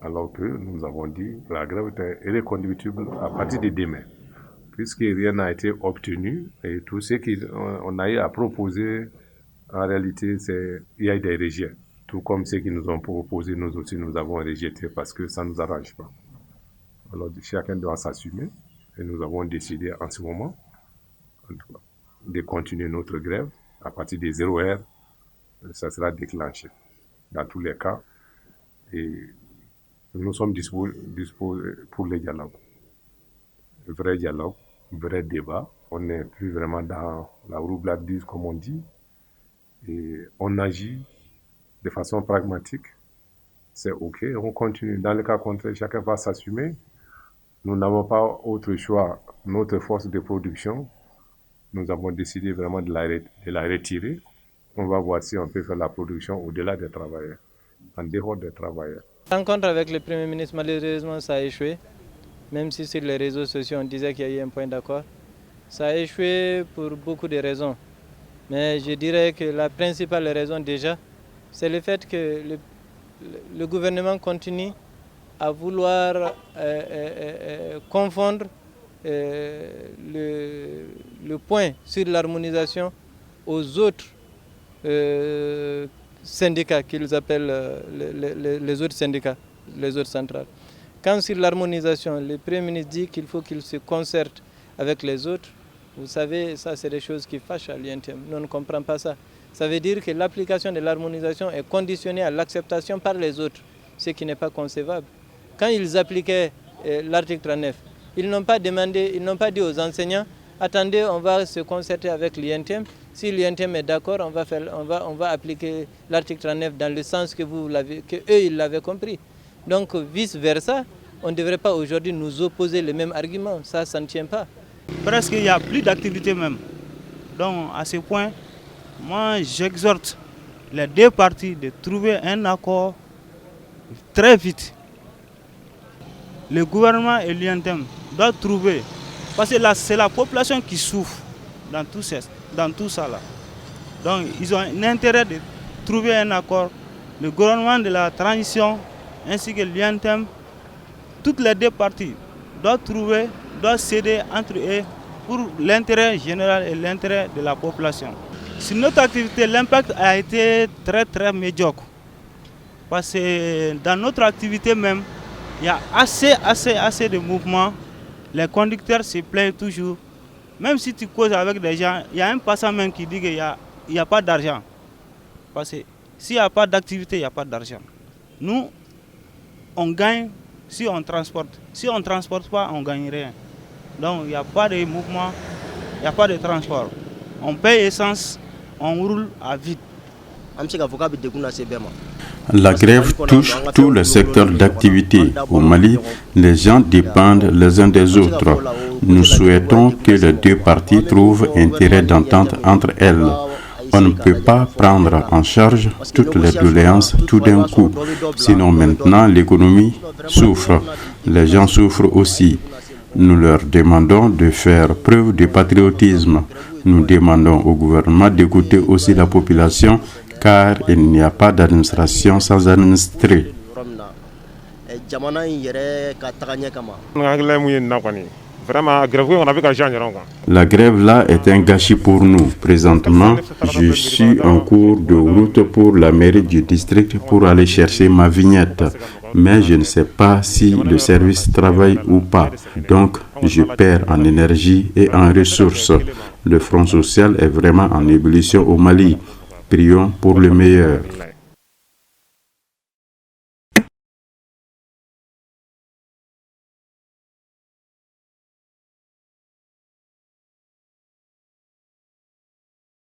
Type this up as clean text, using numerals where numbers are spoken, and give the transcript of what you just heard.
Alors que nous avons dit que la grève est reconductible à partir de demain, puisque rien n'a été obtenu et tout ce qu'on a eu à proposer, en réalité, il y a eu des rejets. Tout comme ceux qui nous ont proposé, nous aussi, nous avons rejeté parce que ça ne nous arrange pas. Alors, chacun doit s'assumer et nous avons décidé en ce moment de continuer notre grève à partir de 0 heure. Ça sera déclenché dans tous les cas et nous sommes disposés pour le dialogue. Vrai dialogue, vrai débat. On n'est plus vraiment dans la roublardise comme on dit et on agit de façon pragmatique. C'est OK, on continue. Dans le cas contraire, chacun va s'assumer. Nous n'avons pas autre choix. Notre force de production, nous avons décidé vraiment de la retirer. On va voir si on peut faire la production au-delà des travailleurs, en dehors des travailleurs. La rencontre avec le Premier ministre, malheureusement, ça a échoué. Même si sur les réseaux sociaux, on disait qu'il y a eu un point d'accord. Ça a échoué pour beaucoup de raisons. Mais je dirais que la principale raison déjà, c'est le fait que le gouvernement continue à vouloir confondre le point sur l'harmonisation aux autres syndicats qu'ils appellent les autres syndicats, les autres centrales. Quand sur l'harmonisation, le Premier ministre dit qu'il faut qu'il se concerte avec les autres, vous savez, ça c'est des choses qui fâchent à l'INTM. Nous ne comprenons pas ça. Ça veut dire que l'application de l'harmonisation est conditionnée à l'acceptation par les autres, ce qui n'est pas concevable. Quand ils appliquaient l'article 39, ils n'ont pas demandé, ils n'ont pas dit aux enseignants, attendez, on va se concerter avec l'INTM. Si l'INTM est d'accord, on va appliquer l'article 39 dans le sens que eux ils l'avaient compris. Donc vice-versa, on ne devrait pas aujourd'hui nous opposer les mêmes arguments. Ça ne tient pas. Presque il n'y a plus d'activité même. Donc à ce point, moi j'exhorte les deux parties de trouver un accord très vite. Le gouvernement et l'INTM doivent trouver, parce que là c'est la population qui souffre dans tout ça là. Donc ils ont un intérêt de trouver un accord. Le gouvernement de la transition ainsi que l'INTM, toutes les deux parties doivent céder entre eux pour l'intérêt général et l'intérêt de la population. Sur notre activité, l'impact a été très très médiocre. Parce que dans notre activité même, il y a assez de mouvements. Les conducteurs se plaignent toujours. Même si tu causes avec des gens, il y a un passant même qui dit qu'il n'y a pas d'argent. Parce que s'il n'y a pas d'activité, il n'y a pas d'argent. Nous, on gagne si on transporte. Si on ne transporte pas, on ne gagne rien. Donc il n'y a pas de mouvement, il n'y a pas de transport. On paye essence, on roule à vide. La grève touche tous les secteurs d'activité. Au Mali, les gens dépendent les uns des autres. Nous souhaitons que les deux parties trouvent intérêt d'entente entre elles. On ne peut pas prendre en charge toutes les doléances tout d'un coup. Sinon maintenant, l'économie souffre. Les gens souffrent aussi. Nous leur demandons de faire preuve de patriotisme. Nous demandons au gouvernement d'écouter aussi la population, car il n'y a pas d'administration sans administrer. La grève là est un gâchis pour nous. Présentement, je suis en cours de route pour la mairie du district pour aller chercher ma vignette. Mais je ne sais pas si le service travaille ou pas. Donc, je perds en énergie et en ressources. Le Front social est vraiment en ébullition au Mali. Prions pour le meilleur.